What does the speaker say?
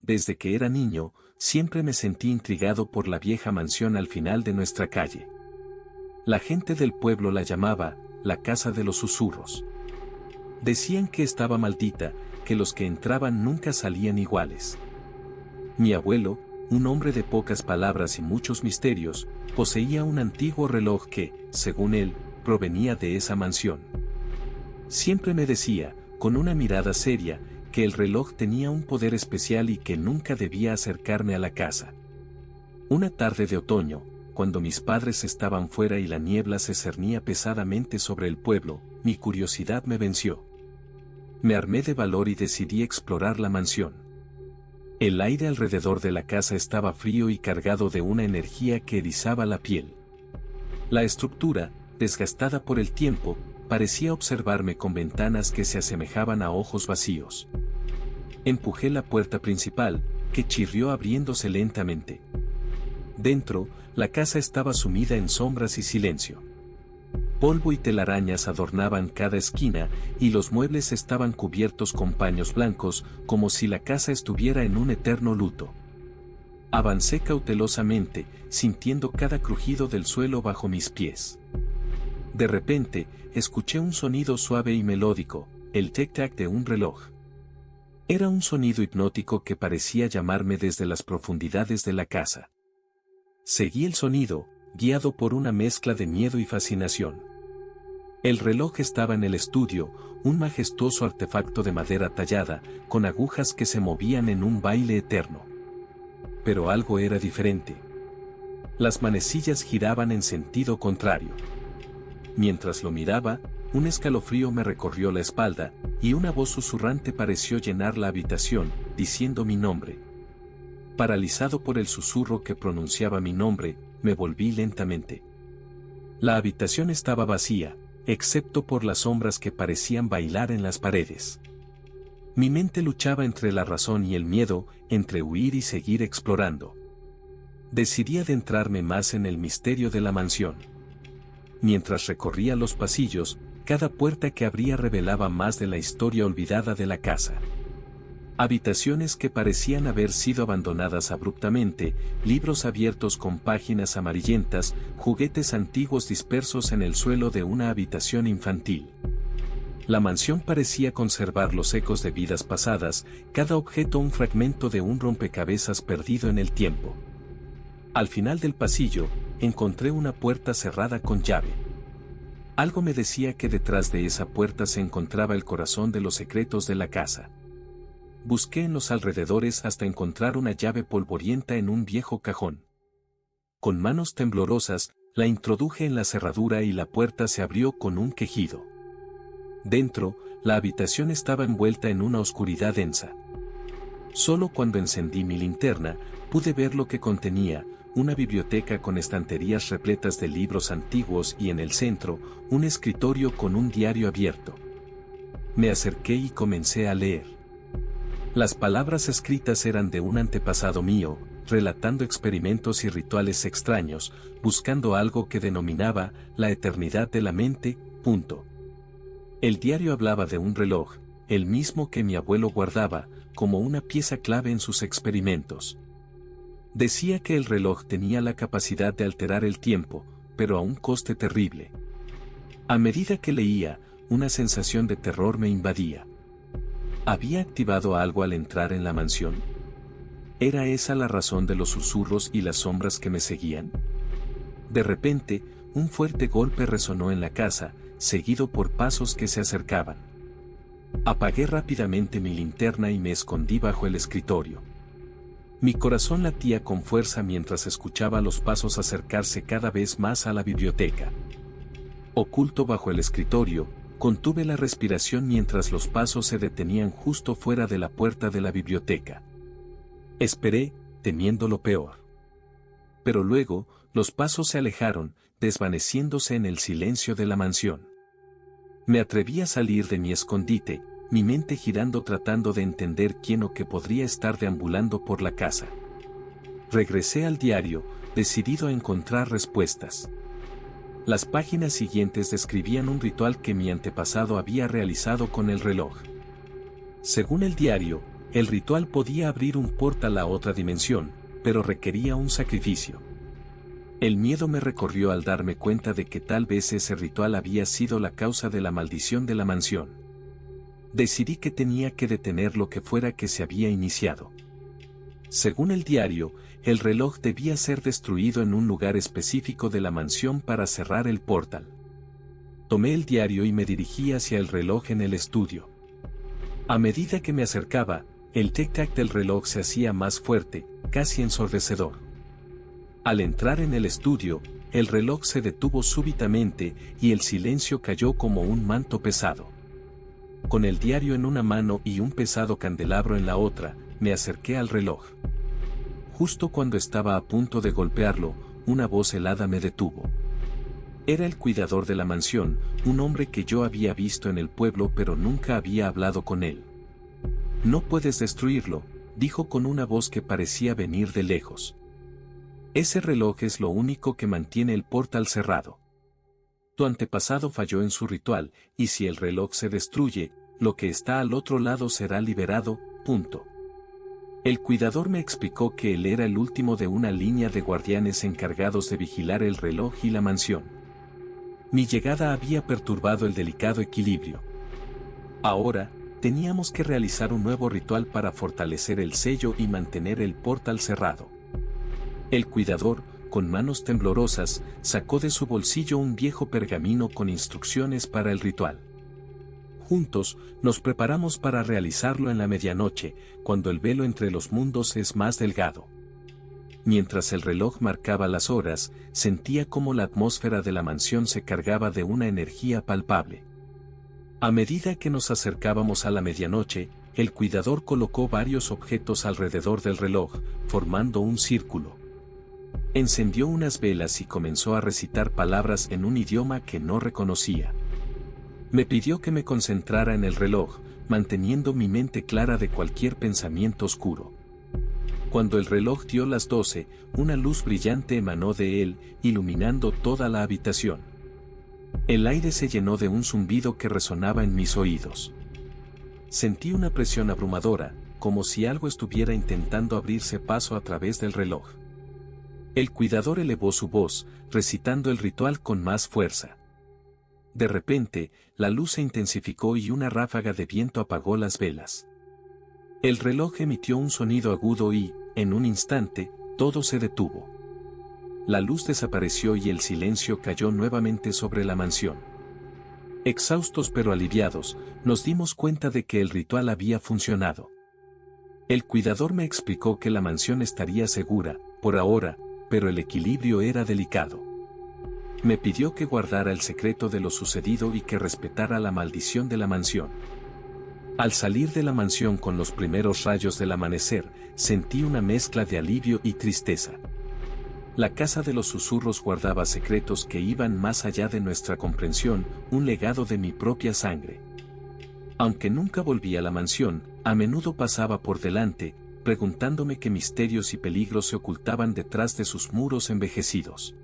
desde que era niño, siempre me sentí intrigado por la vieja mansión al final de nuestra calle. La gente del pueblo la llamaba la Casa de los Susurros. Decían que estaba maldita, que los que entraban nunca salían iguales. Mi abuelo, un hombre de pocas palabras y muchos misterios, poseía un antiguo reloj que, según él, provenía de esa mansión. Siempre me decía, con una mirada seria, que el reloj tenía un poder especial y que nunca debía acercarme a la casa. Una tarde de otoño, cuando mis padres estaban fuera y la niebla se cernía pesadamente sobre el pueblo, mi curiosidad me venció. Me armé de valor y decidí explorar la mansión. El aire alrededor de la casa estaba frío y cargado de una energía que erizaba la piel. La estructura, desgastada por el tiempo, parecía observarme con ventanas que se asemejaban a ojos vacíos. Empujé la puerta principal, que chirrió abriéndose lentamente. Dentro, la casa estaba sumida en sombras y silencio. Polvo y telarañas adornaban cada esquina, y los muebles estaban cubiertos con paños blancos, como si la casa estuviera en un eterno luto. Avancé cautelosamente, sintiendo cada crujido del suelo bajo mis pies. De repente, escuché un sonido suave y melódico, el tic-tac de un reloj. Era un sonido hipnótico que parecía llamarme desde las profundidades de la casa. Seguí el sonido, guiado por una mezcla de miedo y fascinación. El reloj estaba en el estudio, un majestuoso artefacto de madera tallada, con agujas que se movían en un baile eterno. Pero algo era diferente. Las manecillas giraban en sentido contrario. Mientras lo miraba, un escalofrío me recorrió la espalda, y una voz susurrante pareció llenar la habitación, diciendo mi nombre. Paralizado por el susurro que pronunciaba mi nombre, me volví lentamente. La habitación estaba vacía, excepto por las sombras que parecían bailar en las paredes. Mi mente luchaba entre la razón y el miedo, entre huir y seguir explorando. Decidí adentrarme más en el misterio de la mansión. Mientras recorría los pasillos, cada puerta que abría revelaba más de la historia olvidada de la casa. Habitaciones que parecían haber sido abandonadas abruptamente, libros abiertos con páginas amarillentas, juguetes antiguos dispersos en el suelo de una habitación infantil. La mansión parecía conservar los ecos de vidas pasadas, cada objeto un fragmento de un rompecabezas perdido en el tiempo. Al final del pasillo, encontré una puerta cerrada con llave. Algo me decía que detrás de esa puerta se encontraba el corazón de los secretos de la casa. Busqué en los alrededores hasta encontrar una llave polvorienta en un viejo cajón. Con manos temblorosas, la introduje en la cerradura y la puerta se abrió con un quejido. Dentro, la habitación estaba envuelta en una oscuridad densa. Solo cuando encendí mi linterna, pude ver lo que contenía, una biblioteca con estanterías repletas de libros antiguos y en el centro, un escritorio con un diario abierto. Me acerqué y comencé a leer. Las palabras escritas eran de un antepasado mío, relatando experimentos y rituales extraños, buscando algo que denominaba la eternidad de la mente. El diario hablaba de un reloj, el mismo que mi abuelo guardaba, como una pieza clave en sus experimentos. Decía que el reloj tenía la capacidad de alterar el tiempo, pero a un coste terrible. A medida que leía, una sensación de terror me invadía. ¿Había activado algo al entrar en la mansión? ¿Era esa la razón de los susurros y las sombras que me seguían? De repente, un fuerte golpe resonó en la casa, seguido por pasos que se acercaban. Apagué rápidamente mi linterna y me escondí bajo el escritorio. Mi corazón latía con fuerza mientras escuchaba los pasos acercarse cada vez más a la biblioteca. Oculto bajo el escritorio, contuve la respiración mientras los pasos se detenían justo fuera de la puerta de la biblioteca. Esperé, temiendo lo peor. Pero luego, los pasos se alejaron, desvaneciéndose en el silencio de la mansión. Me atreví a salir de mi escondite, mi mente girando tratando de entender quién o qué podría estar deambulando por la casa. Regresé al diario, decidido a encontrar respuestas. Las páginas siguientes describían un ritual que mi antepasado había realizado con el reloj. Según el diario, el ritual podía abrir un portal a otra dimensión, pero requería un sacrificio. El miedo me recorrió al darme cuenta de que tal vez ese ritual había sido la causa de la maldición de la mansión. Decidí que tenía que detener lo que fuera que se había iniciado. Según el diario, el reloj debía ser destruido en un lugar específico de la mansión para cerrar el portal. Tomé el diario y me dirigí hacia el reloj en el estudio. A medida que me acercaba, el tic-tac del reloj se hacía más fuerte, casi ensordecedor. Al entrar en el estudio, el reloj se detuvo súbitamente y el silencio cayó como un manto pesado. Con el diario en una mano y un pesado candelabro en la otra, me acerqué al reloj. Justo cuando estaba a punto de golpearlo, una voz helada me detuvo. Era el cuidador de la mansión, un hombre que yo había visto en el pueblo pero nunca había hablado con él. «No puedes destruirlo», dijo con una voz que parecía venir de lejos. «Ese reloj es lo único que mantiene el portal cerrado. Tu antepasado falló en su ritual, y si el reloj se destruye, lo que está al otro lado será liberado, punto». El cuidador me explicó que él era el último de una línea de guardianes encargados de vigilar el reloj y la mansión. Mi llegada había perturbado el delicado equilibrio. Ahora, teníamos que realizar un nuevo ritual para fortalecer el sello y mantener el portal cerrado. El cuidador, con manos temblorosas, sacó de su bolsillo un viejo pergamino con instrucciones para el ritual. Juntos, nos preparamos para realizarlo en la medianoche, cuando el velo entre los mundos es más delgado. Mientras el reloj marcaba las horas, sentía cómo la atmósfera de la mansión se cargaba de una energía palpable. A medida que nos acercábamos a la medianoche, el cuidador colocó varios objetos alrededor del reloj, formando un círculo. Encendió unas velas y comenzó a recitar palabras en un idioma que no reconocía. Me pidió que me concentrara en el reloj, manteniendo mi mente clara de cualquier pensamiento oscuro. Cuando el reloj dio las 12, una luz brillante emanó de él, iluminando toda la habitación. El aire se llenó de un zumbido que resonaba en mis oídos. Sentí una presión abrumadora, como si algo estuviera intentando abrirse paso a través del reloj. El cuidador elevó su voz, recitando el ritual con más fuerza. De repente, la luz se intensificó y una ráfaga de viento apagó las velas. El reloj emitió un sonido agudo y, en un instante, todo se detuvo. La luz desapareció y el silencio cayó nuevamente sobre la mansión. Exhaustos pero aliviados, nos dimos cuenta de que el ritual había funcionado. El cuidador me explicó que la mansión estaría segura, por ahora, pero el equilibrio era delicado. Me pidió que guardara el secreto de lo sucedido y que respetara la maldición de la mansión. Al salir de la mansión con los primeros rayos del amanecer, sentí una mezcla de alivio y tristeza. La casa de los susurros guardaba secretos que iban más allá de nuestra comprensión, un legado de mi propia sangre. Aunque nunca volví a la mansión, a menudo pasaba por delante, preguntándome qué misterios y peligros se ocultaban detrás de sus muros envejecidos.